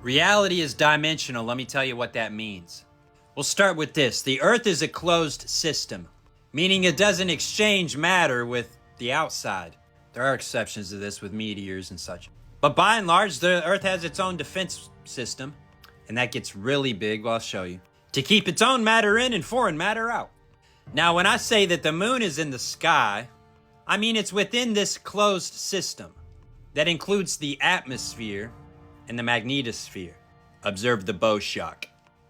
Reality is dimensional. Let me tell you what that means. We'll start with this. The Earth is a closed system, meaning it doesn't exchange matter with the outside. There are exceptions to this with meteors and such. But by and large, the Earth has its own defense system, and that gets really big. Well, I'll show you. To keep its own matter in and foreign matter out. Now, when I say that the moon is in the sky, I mean it's within this closed system that includes the atmosphere and the magnetosphere. Observe the bow shock.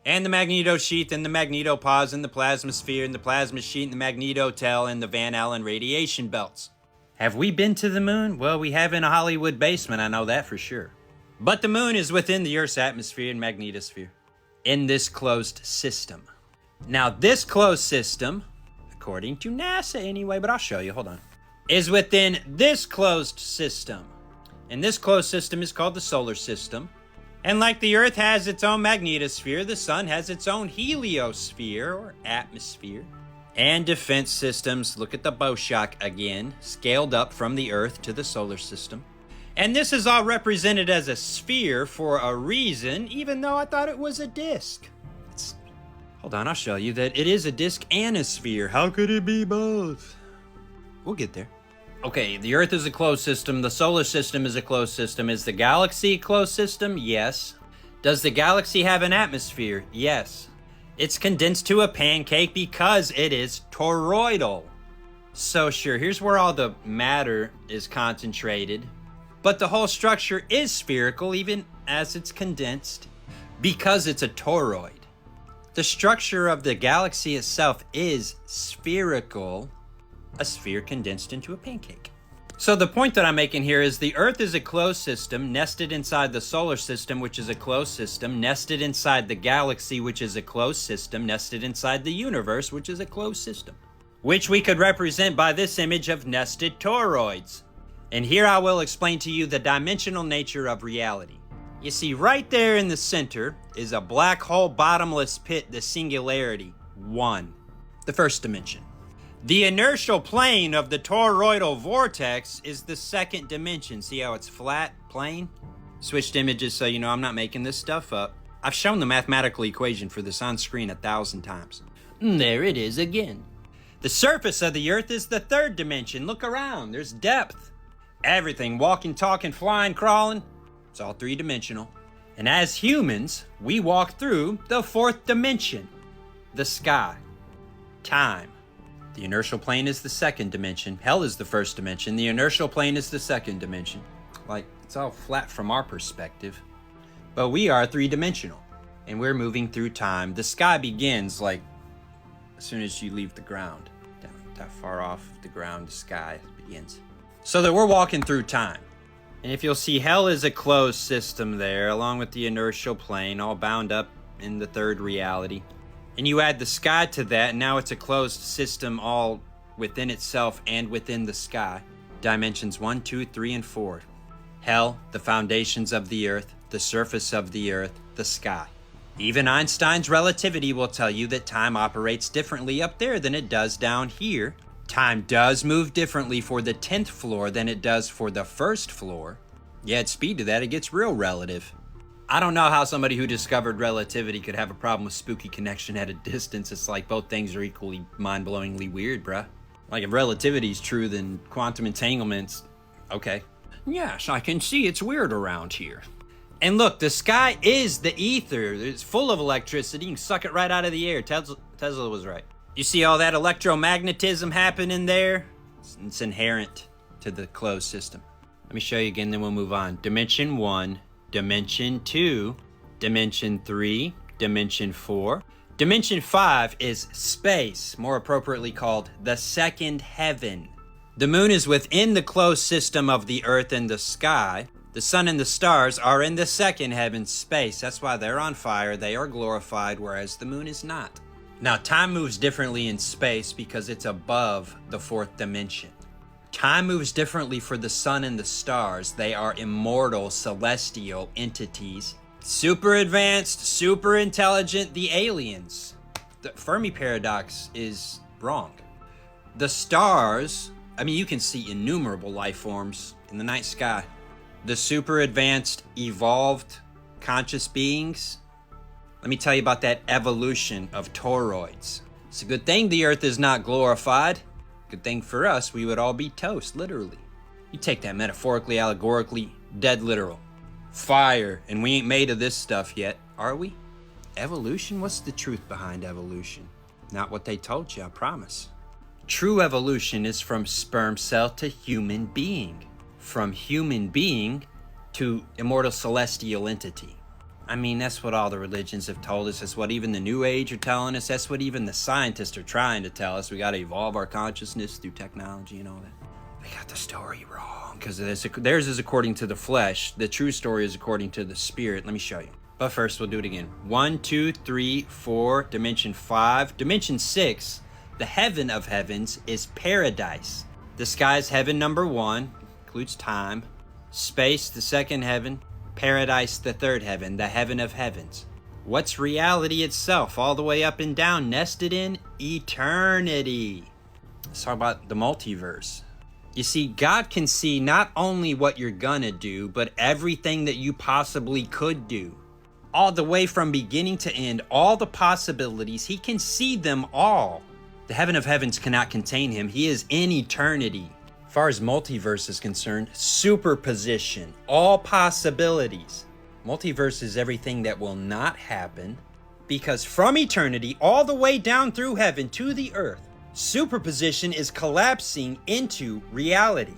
And the magnetosheath and the magnetopause and the plasmasphere and the plasma sheet and the magnetotail and the Van Allen radiation belts. Have we been to the moon? Well, we have in a Hollywood basement, I know that for sure. But the moon is within the Earth's atmosphere and magnetosphere in this closed system. Now, this closed system, according to NASA anyway, but I'll show you, hold on, is within this closed system. And this closed system is called the solar system. And like the Earth has its own magnetosphere, the Sun has its own heliosphere or atmosphere. And defense systems, look at the bow shock again, scaled up from the Earth to the solar system. And this is all represented as a sphere for a reason, even though I thought it was a disk. Hold on, I'll show you that it is a disk and a sphere. How could it be both? We'll get there. Okay, the Earth is a closed system. The solar system is a closed system. Is the galaxy a closed system? Yes. Does the galaxy have an atmosphere? Yes. It's condensed to a pancake because it is toroidal. So sure, here's where all the matter is concentrated. But the whole structure is spherical even as it's condensed because it's a toroid. The structure of the galaxy itself is spherical, a sphere condensed into a pancake. So the point that I'm making here is the Earth is a closed system nested inside the solar system, which is a closed system, nested inside the galaxy, which is a closed system, nested inside the universe, which is a closed system, which we could represent by this image of nested toroids. And here I will explain to you the dimensional nature of reality. You see, right there in the center is a black hole bottomless pit, the singularity, 1, the first dimension. The inertial plane of the toroidal vortex is the second dimension. See how it's flat, plane? Switched images so you know I'm not making this stuff up. I've shown the mathematical equation for this on screen 1,000 times. There it is again. The surface of the Earth is the third dimension. Look around, there's depth. Everything, walking, talking, flying, crawling, it's all three-dimensional. And as humans, we walk through the fourth dimension, the sky, time. The inertial plane is the second dimension. Hell is the first dimension. The inertial plane is the second dimension. Like, it's all flat from our perspective. But we are three-dimensional, and we're moving through time. The sky begins, like, as soon as you leave the ground. Down that far off the ground, the sky begins. So that we're walking through time. And if you'll see, hell is a closed system there, along with the inertial plane, all bound up in the third reality. And you add the sky to that, and now it's a closed system all within itself and within the sky. Dimensions 1, 2, 3, and 4. Hell, the foundations of the Earth, the surface of the Earth, the sky. Even Einstein's relativity will tell you that time operates differently up there than it does down here. Time does move differently for the 10th floor than it does for the first floor. You add speed to that, it gets real relative. I don't know how somebody who discovered relativity could have a problem with spooky connection at a distance. It's like both things are equally mind-blowingly weird, bruh. Like if relativity's true, then quantum entanglement's okay. Yes, I can see it's weird around here. And look, the sky is the ether. It's full of electricity. You can suck it right out of the air. Tesla was right. You see all that electromagnetism happening there? It's inherent to the closed system. Let me show you again, then we'll move on. Dimension 1, Dimension 2, Dimension 3, Dimension 4. Dimension 5 is space, more appropriately called the second heaven. The moon is within the closed system of the Earth and the sky. The sun and the stars are in the second heaven, space. That's why they're on fire, they are glorified, whereas the moon is not. Now, time moves differently in space because it's above the fourth dimension. Time moves differently for the sun and the stars. They are immortal, celestial entities. Super advanced, super intelligent, the aliens. The Fermi paradox is wrong. The stars, I mean, you can see innumerable life forms in the night sky. The super advanced, evolved conscious beings, let me tell you about that evolution of toroids. It's a good thing the earth is not glorified. Good thing for us, we would all be toast, literally. You take that metaphorically, allegorically, dead literal. Fire, and we ain't made of this stuff yet, are we? Evolution? What's the truth behind evolution? Not what they told you, I promise. True evolution is from sperm cell to human being. From human being to immortal celestial entity. I mean, that's what all the religions have told us. That's what even the New Age are telling us. That's what even the scientists are trying to tell us. We got to evolve our consciousness through technology and all that. They got the story wrong because theirs is according to the flesh. The true story is according to the spirit. Let me show you. But first, we'll do it again. 1, 2, 3, 4, dimension 5. Dimension 6, the heaven of heavens, is paradise. The sky's heaven number 1, includes time. Space, the second heaven. Paradise, the third heaven, the heaven of heavens. What's reality itself, all the way up and down, nested in eternity? Let's talk about the multiverse. You see, God can see not only what you're gonna do, but everything that you possibly could do. All the way from beginning to end, all the possibilities, he can see them all. The heaven of heavens cannot contain him. He is in eternity. As far as multiverse is concerned, superposition, all possibilities. Multiverse is everything that will not happen, because from eternity all the way down through heaven to the earth, superposition is collapsing into reality.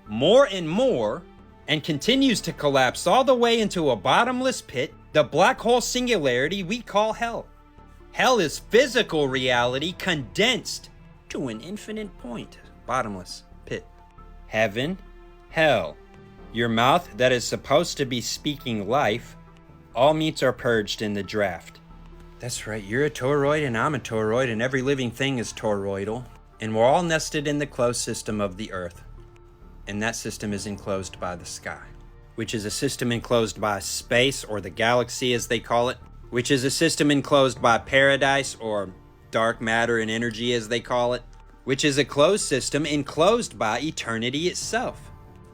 More and more, and continues to collapse all the way into a bottomless pit, the black hole singularity we call hell. Hell is physical reality condensed to an infinite point, bottomless pit. Heaven, hell. Your mouth that is supposed to be speaking life, all meats are purged in the draft. That's right, you're a toroid and I'm a toroid and every living thing is toroidal. And we're all nested in the closed system of the earth. And that system is enclosed by the sky, which is a system enclosed by space, or the galaxy as they call it, which is a system enclosed by paradise, or dark matter and energy as they call it, which is a closed system enclosed by eternity itself.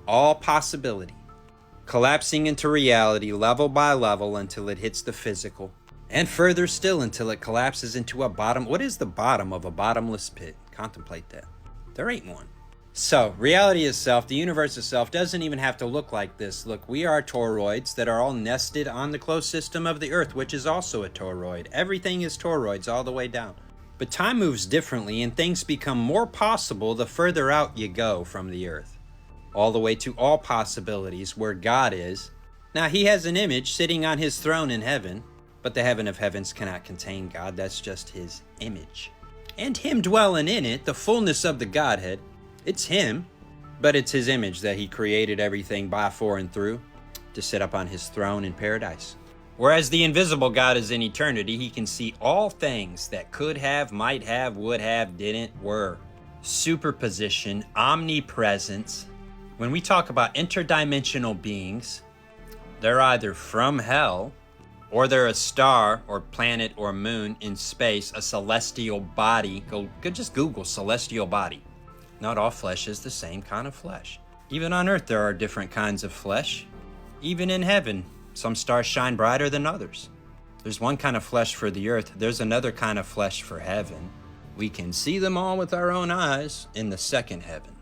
All possibility, collapsing into reality level by level until it hits the physical, and further still until it collapses into a bottom. What is the bottom of a bottomless pit? Contemplate that. There ain't one. So, reality itself, the universe itself, doesn't even have to look like this. Look, we are toroids that are all nested on the closed system of the earth, which is also a toroid. Everything is toroids all the way down. But time moves differently and things become more possible the further out you go from the earth. All the way to all possibilities where God is. Now, he has an image sitting on his throne in heaven, but the heaven of heavens cannot contain God. That's just his image. And him dwelling in it, the fullness of the Godhead, it's him, but it's his image that he created everything by, for, and through to sit up on his throne in paradise. Whereas the invisible God is in eternity, he can see all things that could have, might have, would have, didn't, were. Superposition, omnipresence. When we talk about interdimensional beings, they're either from hell, or they're a star or planet or moon in space, a celestial body. Go just Google celestial body. Not all flesh is the same kind of flesh. Even on earth there are different kinds of flesh. Even in heaven, some stars shine brighter than others. There's one kind of flesh for the earth, there's another kind of flesh for heaven. We can see them all with our own eyes in the second heaven.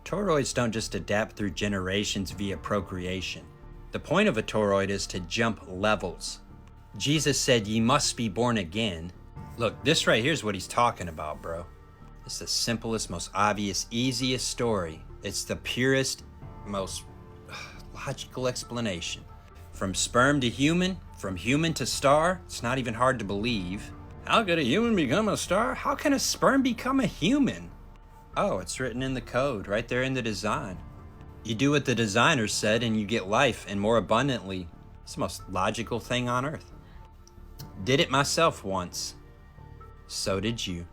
Toroids don't just adapt through generations via procreation. The point of a toroid is to jump levels. Jesus said, "Ye must be born again." Look, this right here is what he's talking about, bro. It's the simplest, most obvious, easiest story. It's the purest, most logical explanation. From sperm to human, from human to star, it's not even hard to believe. How could a human become a star? How can a sperm become a human? Oh, it's written in the code, right there in the design. You do what the designer said and you get life, and more abundantly. It's the most logical thing on earth. Did it myself once. So did you.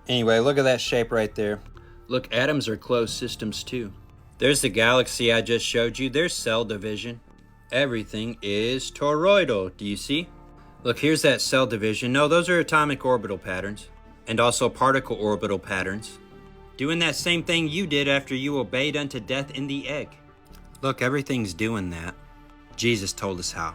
Anyway, look at that shape right there. Look, atoms are closed systems too. There's the galaxy I just showed you. There's cell division. Everything is toroidal. Do you see? Look, here's that cell division. No, those are atomic orbital patterns. And also particle orbital patterns. Doing that same thing you did after you obeyed unto death in the egg. Look, everything's doing that. Jesus told us how.